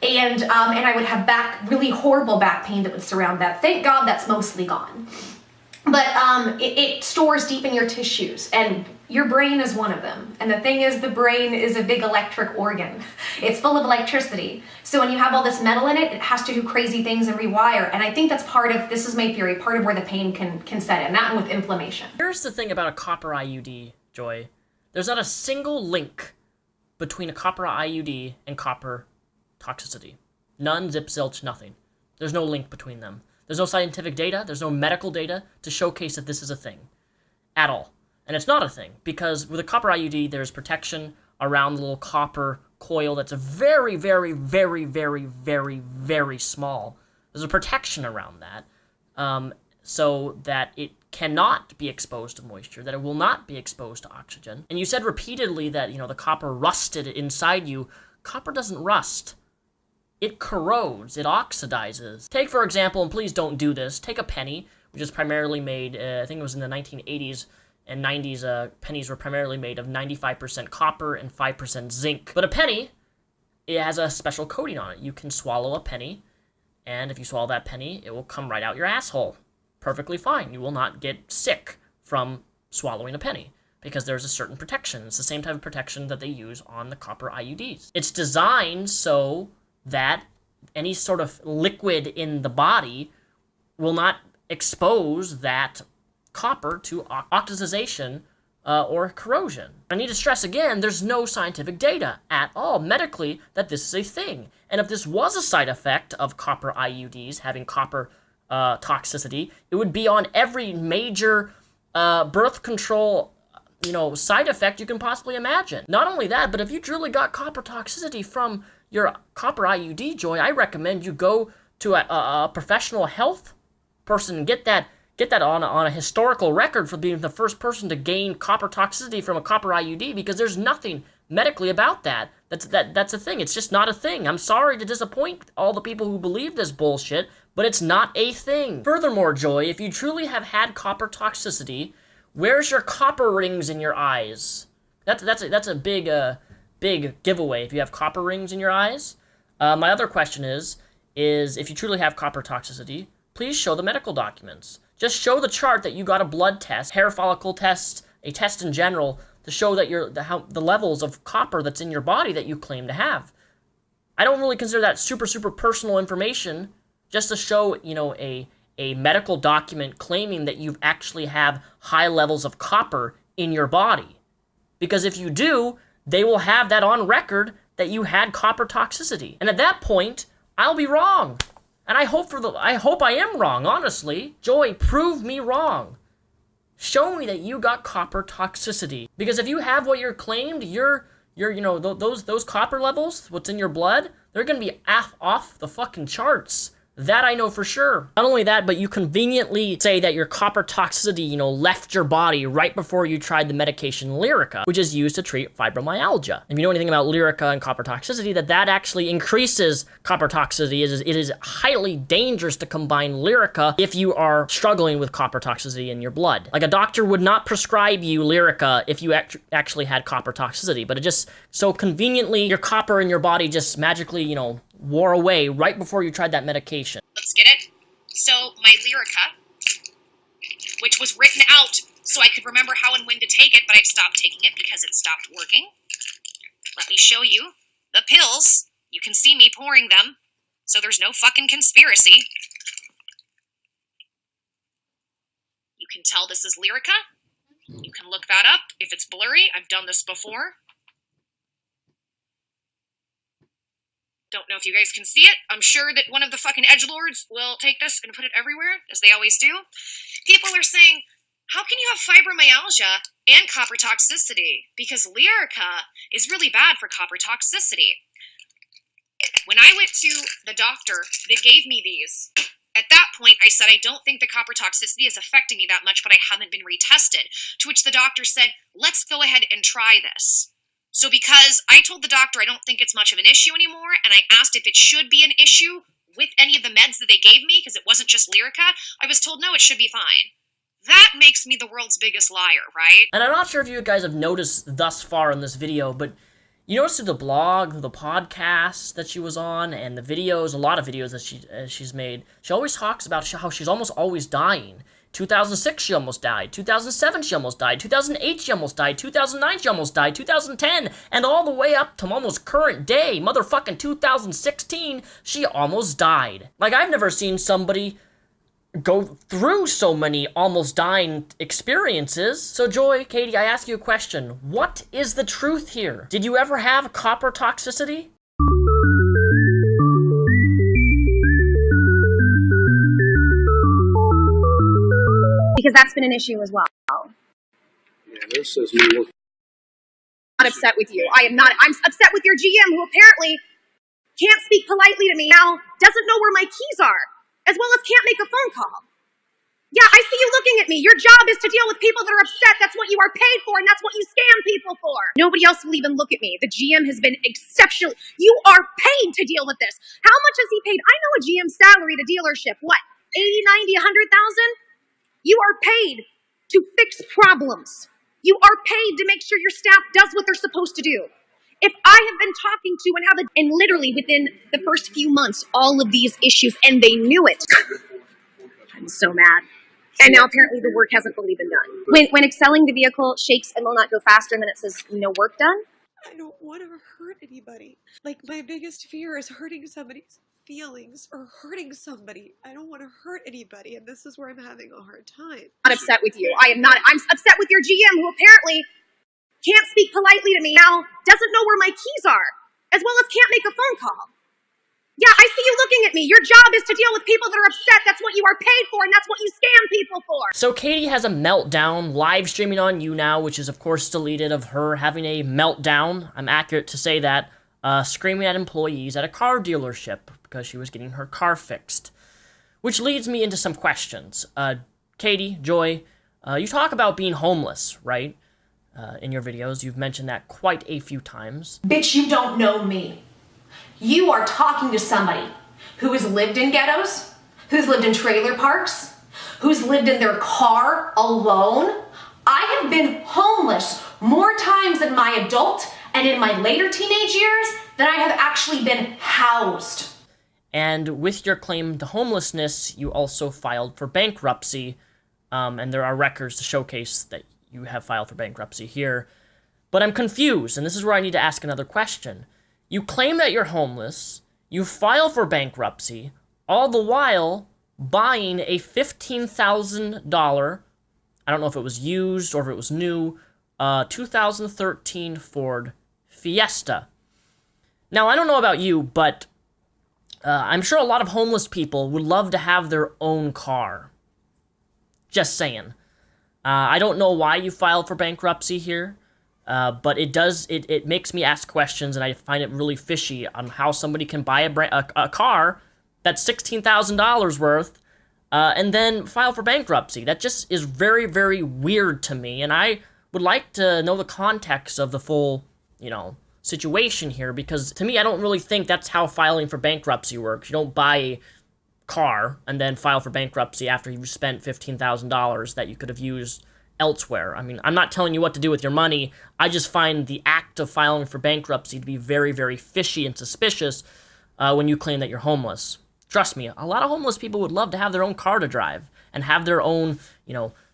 And I would have really horrible back pain that would surround that. Thank God that's mostly gone. But it stores deep in your tissues, and your brain is one of them. And the thing is, the brain is a big electric organ. It's full of electricity. So when you have all this metal in it, it has to do crazy things and rewire. And I think that's part of, this is my theory, part of where the pain can set in, that and with inflammation. Here's the thing about a copper IUD, Joy. There's not a single link between a copper IUD and copper toxicity. None, zip, zilch, nothing. There's no link between them. There's no scientific data, there's no medical data to showcase that this is a thing. At all. And it's not a thing, because with a copper IUD, there's protection around the little copper coil that's a very, very, very, very, very, very small. There's a protection around that, so that it cannot be exposed to moisture, that it will not be exposed to oxygen. And you said repeatedly that, the copper rusted inside you. Copper doesn't rust. It corrodes, it oxidizes. Take, for example, and please don't do this, take a penny, which is primarily made, I think it was in the 1980s and 90s, pennies were primarily made of 95% copper and 5% zinc. But a penny, it has a special coating on it. You can swallow a penny, and if you swallow that penny, it will come right out your asshole. Perfectly fine. You will not get sick from swallowing a penny, because there's a certain protection. It's the same type of protection that they use on the copper IUDs. It's designed so that any sort of liquid in the body will not expose that copper to oxidization or corrosion. I need to stress again, there's no scientific data at all medically that this is a thing. And if this was a side effect of copper IUDs having copper toxicity, it would be on every major birth control side effect you can possibly imagine. Not only that, but if you truly got copper toxicity from your copper IUD, Joy, I recommend you go to a professional health person and get that on a historical record for being the first person to gain copper toxicity from a copper IUD, because there's nothing medically about that. That's a thing. It's just not a thing. I'm sorry to disappoint all the people who believe this bullshit, but it's not a thing. Furthermore, Joy, if you truly have had copper toxicity, where's your copper rings in your eyes? That's a big giveaway if you have copper rings in your eyes. My other question is if you truly have copper toxicity, please show the medical documents. Just show the chart that you got a blood test, hair follicle test, a test in general, to show that the levels of copper that's in your body that you claim to have. I don't really consider that super, super personal information, just to show, a medical document claiming that you actually have high levels of copper in your body. Because if you do, they will have that on record that you had copper toxicity. And at that point, I'll be wrong. And I hope I am wrong, honestly. Joy, prove me wrong. Show me that you got copper toxicity. Because if you have what you're claimed, those copper levels, what's in your blood, they're gonna be off the fucking charts. That I know for sure. Not only that, but you conveniently say that your copper toxicity, left your body right before you tried the medication Lyrica, which is used to treat fibromyalgia. If you know anything about Lyrica and copper toxicity, that actually increases copper toxicity. It is highly dangerous to combine Lyrica if you are struggling with copper toxicity in your blood. Like, a doctor would not prescribe you Lyrica if you actually had copper toxicity, but it just so conveniently, your copper in your body just magically, wore away right before you tried that medication. Let's get it. So my Lyrica, which was written out so I could remember how and when to take it, but I've stopped taking it because it stopped working. Let me show you the pills. You can see me pouring them, so there's no fucking conspiracy. You can tell this is Lyrica. You can look that up if it's blurry. I've done this before. Don't know if you guys can see it. I'm sure that one of the fucking edgelords will take this and put it everywhere, as they always do. People are saying, how can you have fibromyalgia and copper toxicity? Because Lyrica is really bad for copper toxicity. When I went to the doctor that gave me these, at that point I said, I don't think the copper toxicity is affecting me that much, but I haven't been retested. To which the doctor said, let's go ahead and try this. So because I told the doctor I don't think it's much of an issue anymore, and I asked if it should be an issue with any of the meds that they gave me, because it wasn't just Lyrica, I was told, no, it should be fine. That makes me the world's biggest liar, right? And I'm not sure if you guys have noticed thus far in this video, but You notice through the blog, the podcast that she was on, and the videos, a lot of videos that she's made, she always talks about how she's almost always dying. 2006 she almost died, 2007 she almost died, 2008 she almost died, 2009 she almost died, 2010, and all the way up to almost current day, motherfucking 2016, she almost died. Like, I've never seen somebody go through so many almost dying experiences. So Joy, Katie, I ask you a question. What is the truth here? Did you ever have copper toxicity? Because that's been an issue as well. Yeah, this says me look. I'm not upset with you. I am not. I'm upset with your GM, who apparently can't speak politely to me now, doesn't know where my keys are, as well as can't make a phone call. Yeah, I see you looking at me. Your job is to deal with people that are upset. That's what you are paid for, and that's what you scam people for. Nobody else will even look at me. The GM has been exceptional. You are paid to deal with this. How much is he paid? I know a GM's salary at a dealership. What, 80, 90, 100,000? You are paid to fix problems. You are paid to make sure your staff does what they're supposed to do. If I have been talking to and literally within the first few months, all of these issues, and they knew it. I'm so mad. And now apparently the work hasn't fully been done. When excelling the vehicle shakes and will not go faster, and then it says no work done. I don't want to hurt anybody. Like, my biggest fear is hurting somebody's feelings or hurting somebody. I don't want to hurt anybody, and this is where I'm having a hard time. I'm not upset with you. I am not. I'm upset with your GM, who apparently can't speak politely to me now, doesn't know where my keys are, as well as can't make a phone call. Yeah, I see you looking at me. Your job is to deal with people that are upset. That's what you are paid for, and that's what you scam people for. So Katie has a meltdown live streaming on YouNow, which is of course deleted, of her having a meltdown. I'm accurate to say that, screaming at employees at a car dealership because she was getting her car fixed. Which leads me into some questions. Katie, Joy, you talk about being homeless, right? In your videos, you've mentioned that quite a few times. Bitch, you don't know me. You are talking to somebody who has lived in ghettos, who's lived in trailer parks, who's lived in their car alone. I have been homeless more times in my adult and in my later teenage years than I have actually been housed. And with your claim to homelessness, you also filed for bankruptcy, and there are records to showcase that you have filed for bankruptcy here. But I'm confused, and this is where I need to ask another question. You claim that you're homeless, you file for bankruptcy, all the while buying a $15,000, I don't know if it was used or if it was new, 2013 Ford Fiesta. Now, I don't know about you, but I'm sure a lot of homeless people would love to have their own car. Just saying. I don't know why you filed for bankruptcy here. But it makes me ask questions, and I find it really fishy on how somebody can buy a car that's $16,000 worth, and then file for bankruptcy. That just is very, very weird to me, and I would like to know the context of the full, situation here, because to me, I don't really think that's how filing for bankruptcy works. You don't buy a car and then file for bankruptcy after you've spent $15,000 that you could have used elsewhere. I mean, I'm not telling you what to do with your money. I just find the act of filing for bankruptcy to be very, very fishy and suspicious when you claim that you're homeless. Trust me, a lot of homeless people would love to have their own car to drive and have their own,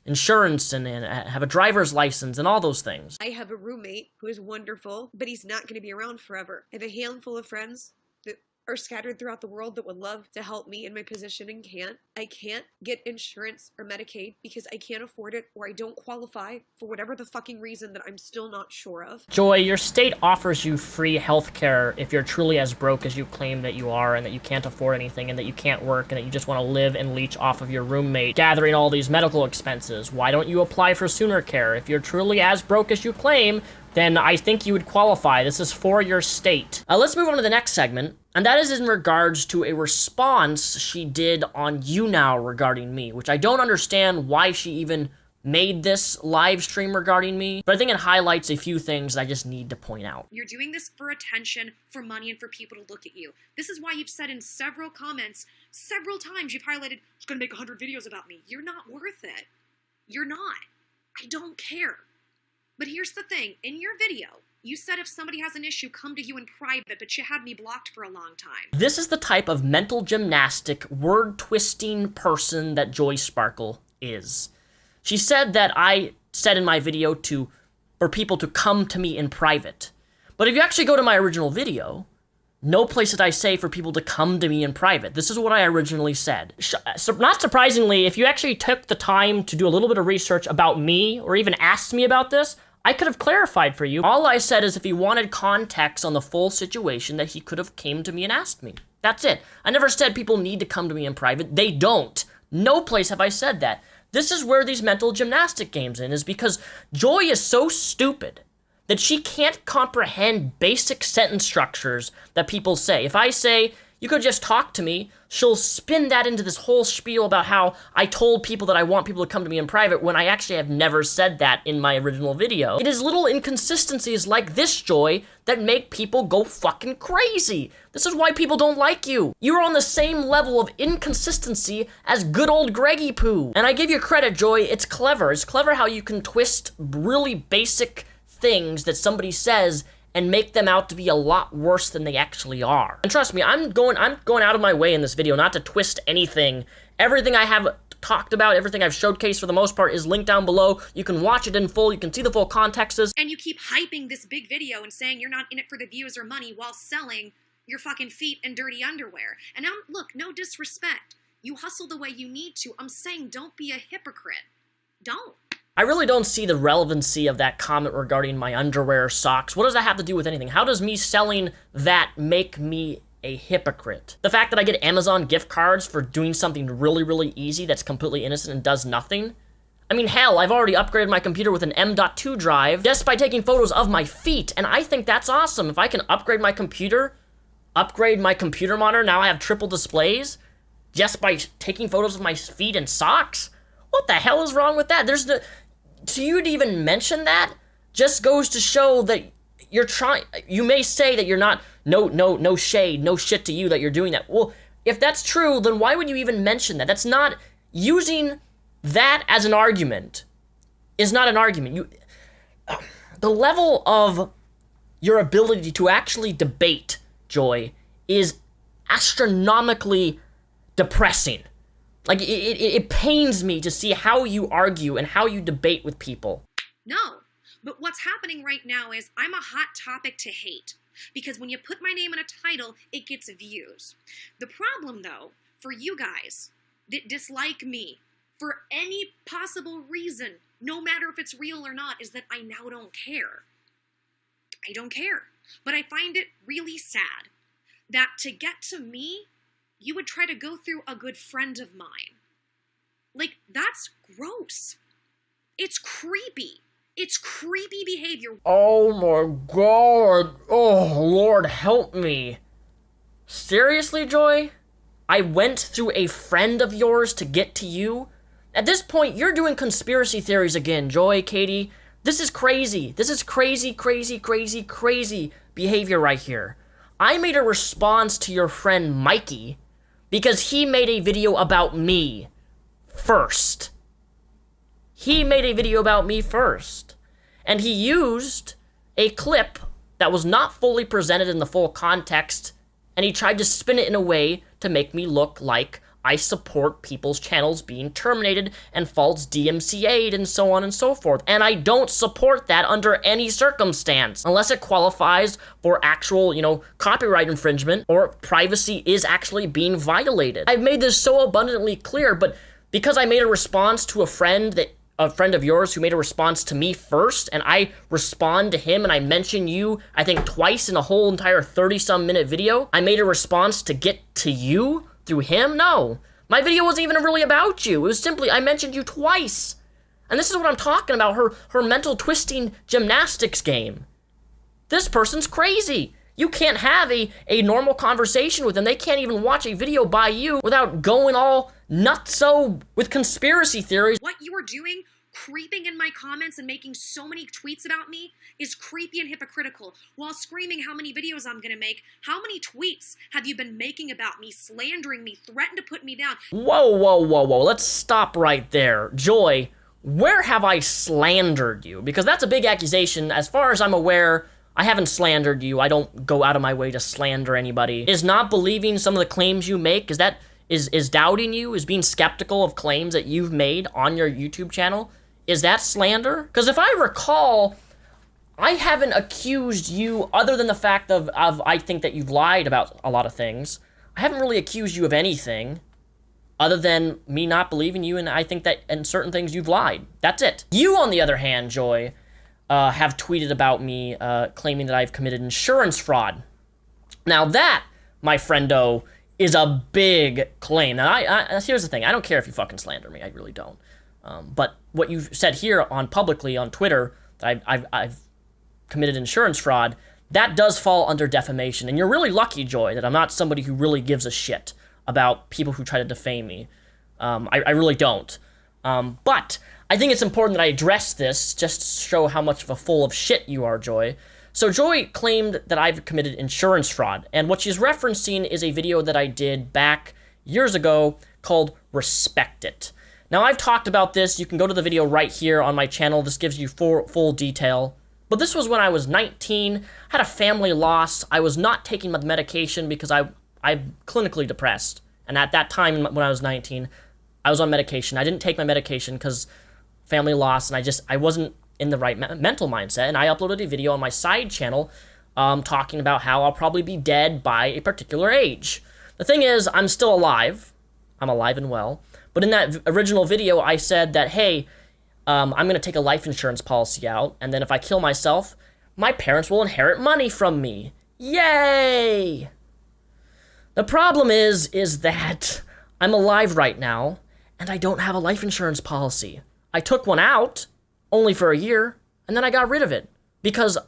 insurance and have a driver's license and all those things. I have a roommate who is wonderful, but he's not going to be around forever. I have a handful of friends that are scattered throughout the world that would love to help me in my position and can't. I can't get insurance or Medicaid because I can't afford it, or I don't qualify for whatever the fucking reason that I'm still not sure of. Joy, your state offers you free health care if you're truly as broke as you claim that you are, and that you can't afford anything, and that you can't work, and that you just want to live and leech off of your roommate, gathering all these medical expenses. Why don't you apply for Sooner Care? If you're truly as broke as you claim, then I think you would qualify. This is for your state. Let's move on to the next segment, and that is in regards to a response she did on YouNow regarding me, which I don't understand why she even made this live stream regarding me, but I think it highlights a few things I just need to point out. You're doing this for attention, for money, and for people to look at you. This is why you've said in several comments, several times, you've highlighted, it's gonna make 100 videos about me. You're not worth it. You're not. I don't care. But here's the thing, in your video, You said if somebody has an issue, come to you in private, but you had me blocked for a long time. This is the type of mental gymnastic, word-twisting person that Joy Sparkle is. She said that I said in my video for people to come to me in private. But if you actually go to my original video, no place did I say for people to come to me in private. This is what I originally said. Not surprisingly, if you actually took the time to do a little bit of research about me, or even asked me about this, I could have clarified for you. All I said is if he wanted context on the full situation, that he could have came to me and asked me. That's it. I never said people need to come to me in private. They don't. No place have I said that. This is where these mental gymnastic games in, is because Joy is so stupid that she can't comprehend basic sentence structures that people say. If I say, you could just talk to me, she'll spin that into this whole spiel about how I told people that I want people to come to me in private when I actually have never said that in my original video. It is little inconsistencies like this, Joy, that make people go fucking crazy. This is why people don't like you. You're on the same level of inconsistency as good old Greggy Poo. And I give you credit, Joy, it's clever. It's clever how you can twist really basic things that somebody says and make them out to be a lot worse than they actually are. And trust me, I'm going out of my way in this video not to twist anything. Everything I have talked about, everything I've showcased for the most part is linked down below. You can watch it in full, you can see the full contexts. And you keep hyping this big video and saying you're not in it for the views or money while selling your fucking feet and dirty underwear. And now, look, no disrespect. You hustle the way you need to. I'm saying don't be a hypocrite. Don't. I really don't see the relevancy of that comment regarding my underwear or socks. What does that have to do with anything? How does me selling that make me a hypocrite? The fact that I get Amazon gift cards for doing something really, really easy that's completely innocent and does nothing? I mean, hell, I've already upgraded my computer with an M.2 drive just by taking photos of my feet, and I think that's awesome. If I can upgrade my computer monitor, now I have triple displays, just by taking photos of my feet and socks? What the hell is wrong with that? To you to even mention that just goes to show that you're trying. You may say that you're not, no shade, no shit to you that you're doing that. Well, if that's true, then why would you even mention that? That's not, using that as an argument is not an argument. The level of your ability to actually debate, Joy, is astronomically depressing. Like, it pains me to see how you argue and how you debate with people. No, but what's happening right now is I'm a hot topic to hate. Because when you put my name in a title, it gets views. The problem, though, for you guys that dislike me for any possible reason, no matter if it's real or not, is that I now don't care. I don't care. But I find it really sad that to get to me, you would try to go through a good friend of mine. Like, that's gross. It's creepy. It's creepy behavior. Oh my god. Oh, Lord help me. Seriously, Joy? I went through a friend of yours to get to you? At this point, you're doing conspiracy theories again, Joy, Katie. This is crazy. This is crazy, crazy, crazy, crazy behavior right here. I made a response to your friend Mikey because he made a video about me first. He made a video about me first. And he used a clip that was not fully presented in the full context, and he tried to spin it in a way to make me look like I support people's channels being terminated and false DMCA'd and so on and so forth. And I don't support that under any circumstance, unless it qualifies for actual, copyright infringement or privacy is actually being violated. I've made this so abundantly clear, but because I made a response to a friend of yours who made a response to me first, and I respond to him and I mention you, I think twice in a whole entire 30-some minute video, I made a response to get to you through him? No. My video wasn't even really about you. It was simply, I mentioned you twice. And this is what I'm talking about, her mental twisting gymnastics game. This person's crazy. You can't have a normal conversation with them. They can't even watch a video by you without going all nutso with conspiracy theories. What you are doing, creeping in my comments and making so many tweets about me, is creepy and hypocritical, while screaming how many videos I'm gonna make. How many tweets have you been making about me, slandering me, threatened to put me down? Whoa, whoa, whoa, whoa, let's stop right there. Joy, where have I slandered you? Because that's a big accusation. As far as I'm aware, I haven't slandered you. I don't go out of my way to slander anybody. Is not believing some of the claims you make, is doubting you, is being skeptical of claims that you've made on your YouTube channel, is that slander? Because if I recall, I haven't accused you, other than the fact of I think that you've lied about a lot of things. I haven't really accused you of anything other than me not believing you, and I think that in certain things you've lied. That's it. You, on the other hand, Joy, have tweeted about me claiming that I've committed insurance fraud. Now that, my friendo, is a big claim. Now, here's the thing. I don't care if you fucking slander me. I really don't. But what you've said here publicly on Twitter, that I've committed insurance fraud, that does fall under defamation. And you're really lucky, Joy, that I'm not somebody who really gives a shit about people who try to defame me. I really don't. But I think it's important that I address this just to show how much of a full of shit you are, Joy. So Joy claimed that I've committed insurance fraud, and what she's referencing is a video that I did back years ago called Respect It. Now, I've talked about this. You can go to the video right here on my channel. This gives you full detail. But this was when I was 19, had a family loss. I was not taking my medication because I'm clinically depressed. And at that time, when I was 19, I was on medication. I didn't take my medication because family loss, and I wasn't in the right mental mindset. And I uploaded a video on my side channel talking about how I'll probably be dead by a particular age. The thing is, I'm still alive. I'm alive and well. But in that original video, I said that, hey, I'm going to take a life insurance policy out, and then if I kill myself, my parents will inherit money from me. Yay! The problem is that I'm alive right now, and I don't have a life insurance policy. I took one out, only for a year, and then I got rid of it. Because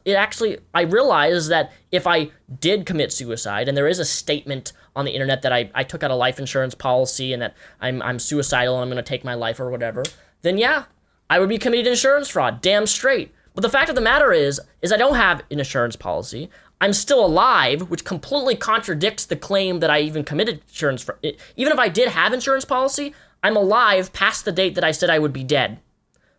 I realized that if I did commit suicide, and there is a statement on the internet that I took out a life insurance policy and that I'm suicidal and I'm going to take my life or whatever, then yeah, I would be committing insurance fraud, damn straight. But the fact of the matter is I don't have an insurance policy. I'm still alive, which completely contradicts the claim that I even committed insurance fraud. Even if I did have insurance policy, I'm alive past the date that I said I would be dead.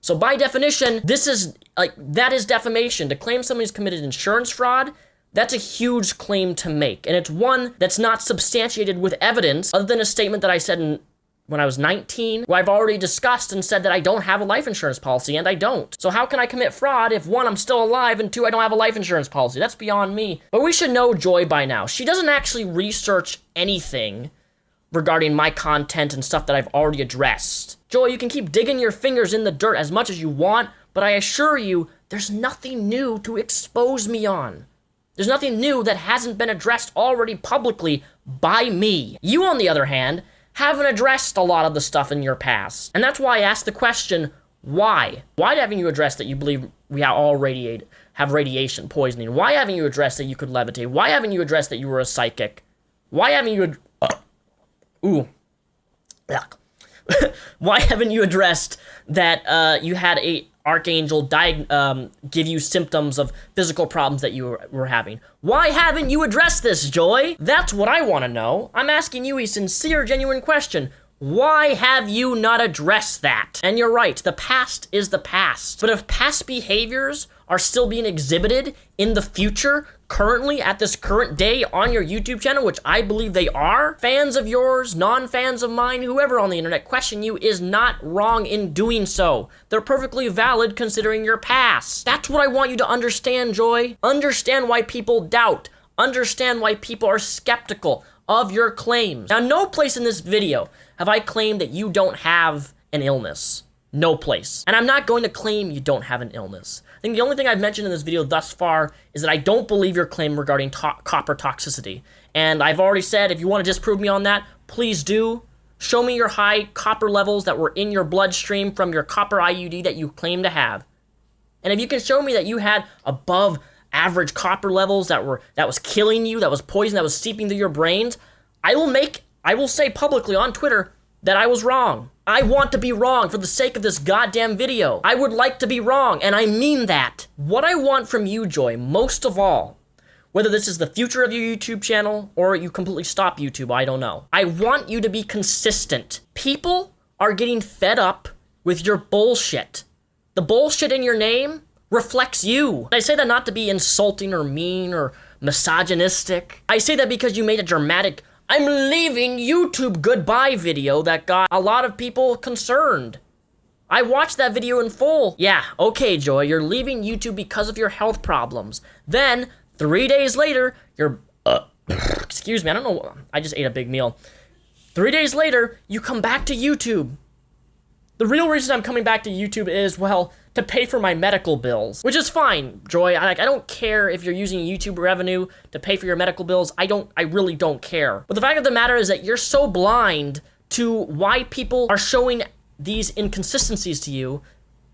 So by definition, that is defamation. To claim somebody's committed insurance fraud, that's a huge claim to make. And it's one that's not substantiated with evidence other than a statement that I said when I was 19, where I've already discussed and said that I don't have a life insurance policy, and I don't. So how can I commit fraud if one, I'm still alive, and two, I don't have a life insurance policy? That's beyond me. But we should know Joy by now. She doesn't actually research anything regarding my content and stuff that I've already addressed. Joy, you can keep digging your fingers in the dirt as much as you want, but I assure you, there's nothing new to expose me on. There's nothing new that hasn't been addressed already publicly by me. You, on the other hand, haven't addressed a lot of the stuff in your past. And that's why I asked the question, why? Why haven't you addressed that you believe we all have radiation poisoning? Why haven't you addressed that you could levitate? Why haven't you addressed that you were a psychic? Why haven't you why haven't you addressed that you had a archangel give you symptoms of physical problems that you were having? Why haven't you addressed this, Joy? That's what I want to know. I'm asking you a sincere, genuine question. Why have you not addressed that? And you're right, the past is the past. But if past behaviors are still being exhibited in the future, currently, at this current day on your YouTube channel, which I believe they are, fans of yours, non-fans of mine, whoever on the internet question you is not wrong in doing so. They're perfectly valid considering your past. That's what I want you to understand, Joy. Understand why people doubt. Understand why people are skeptical of your claims. Now, no place in this video have I claimed that you don't have an illness. No place. And I'm not going to claim you don't have an illness. I think the only thing I've mentioned in this video thus far is that I don't believe your claim regarding copper toxicity. And I've already said, if you want to disprove me on that, please do. Show me your high copper levels that were in your bloodstream from your copper IUD that you claim to have. And if you can show me that you had above average copper levels that was killing you, that was poison, that was seeping through your brains, I will say publicly on Twitter that I was wrong. I want to be wrong for the sake of this goddamn video. I would like to be wrong, and I mean that. What I want from you, Joy, most of all, whether this is the future of your YouTube channel or you completely stop YouTube, I don't know. I want you to be consistent. People are getting fed up with your bullshit. The bullshit in your name reflects you. I say that not to be insulting or mean or misogynistic. I say that because you made a dramatic, I'm leaving YouTube goodbye video that got a lot of people concerned. I watched that video in full. Yeah, okay, Joy, you're leaving YouTube because of your health problems. Then, 3 days later, you're, excuse me, I don't know, I just ate a big meal. 3 days later, you come back to YouTube. The real reason I'm coming back to YouTube is, well, to pay for my medical bills, which is fine, Joy. I don't care if you're using YouTube revenue to pay for your medical bills. I really don't care. But the fact of the matter is that you're so blind to why people are showing these inconsistencies to you,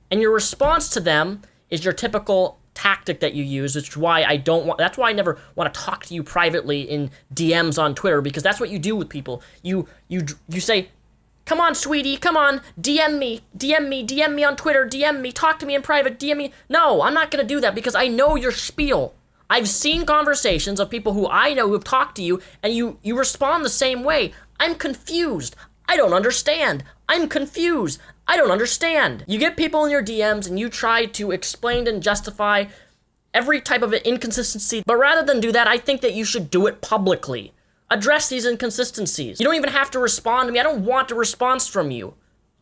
and your response to them is your typical tactic that you use, which is why that's why I never want to talk to you privately in DMs on Twitter, because that's what you do with people. You say, come on, sweetie, come on, DM me on Twitter, DM me, talk to me in private, DM me. No, I'm not gonna do that because I know your spiel. I've seen conversations of people who I know who've talked to you, and you respond the same way. I'm confused. I don't understand. I'm confused. I don't understand. You get people in your DMs and you try to explain and justify every type of inconsistency, but rather than do that, I think that you should do it publicly. Address these inconsistencies. You don't even have to respond to me. I don't want a response from you.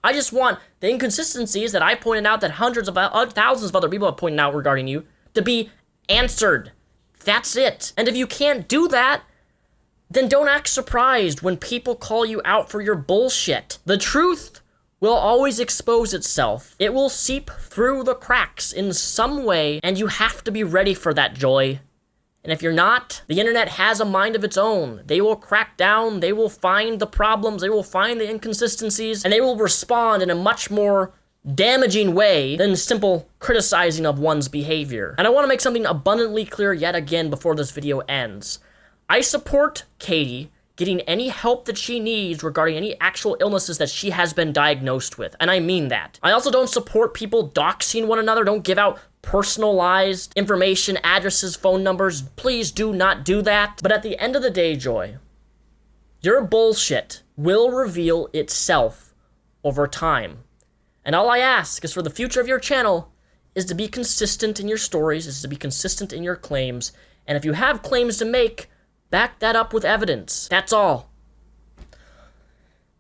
I just want the inconsistencies that I pointed out, that hundreds of thousands of other people have pointed out regarding you, to be answered. That's it. And if you can't do that, then don't act surprised when people call you out for your bullshit. The truth will always expose itself. It will seep through the cracks in some way, and you have to be ready for that, Joy. And if you're not, the internet has a mind of its own. They will crack down, they will find the problems, they will find the inconsistencies, and they will respond in a much more damaging way than simple criticizing of one's behavior. And I want to make something abundantly clear yet again before this video ends. I support Katie getting any help that she needs regarding any actual illnesses that she has been diagnosed with, and I mean that. I also don't support people doxing one another. Don't give out personalized information, addresses, phone numbers. Please do not do that. But at the end of the day, Joy, your bullshit will reveal itself over time. And all I ask is for the future of your channel is to be consistent in your stories, is to be consistent in your claims, and if you have claims to make, back that up with evidence. That's all.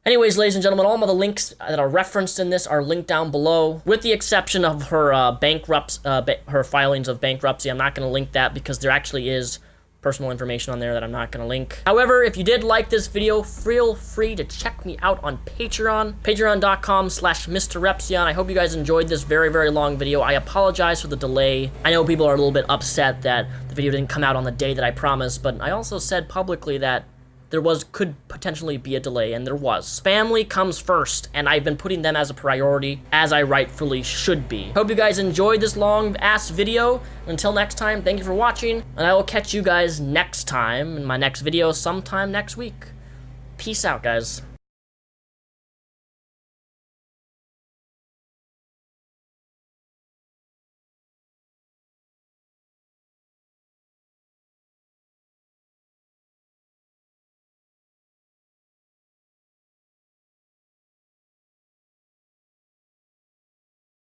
Anyways, ladies and gentlemen, all of the links that are referenced in this are linked down below, with the exception of her her filings of bankruptcy. I'm not going to link that because there actually is personal information on there that I'm not going to link. However, if you did like this video, feel free to check me out on Patreon, patreon.com/Mr.Repzion. I hope you guys enjoyed this very, very long video. I apologize for the delay. I know people are a little bit upset that the video didn't come out on the day that I promised, but I also said publicly that there could potentially be a delay, and there was. Family comes first, and I've been putting them as a priority, as I rightfully should be. Hope you guys enjoyed this long-ass video. Until next time, thank you for watching, and I will catch you guys next time in my next video sometime next week. Peace out, guys.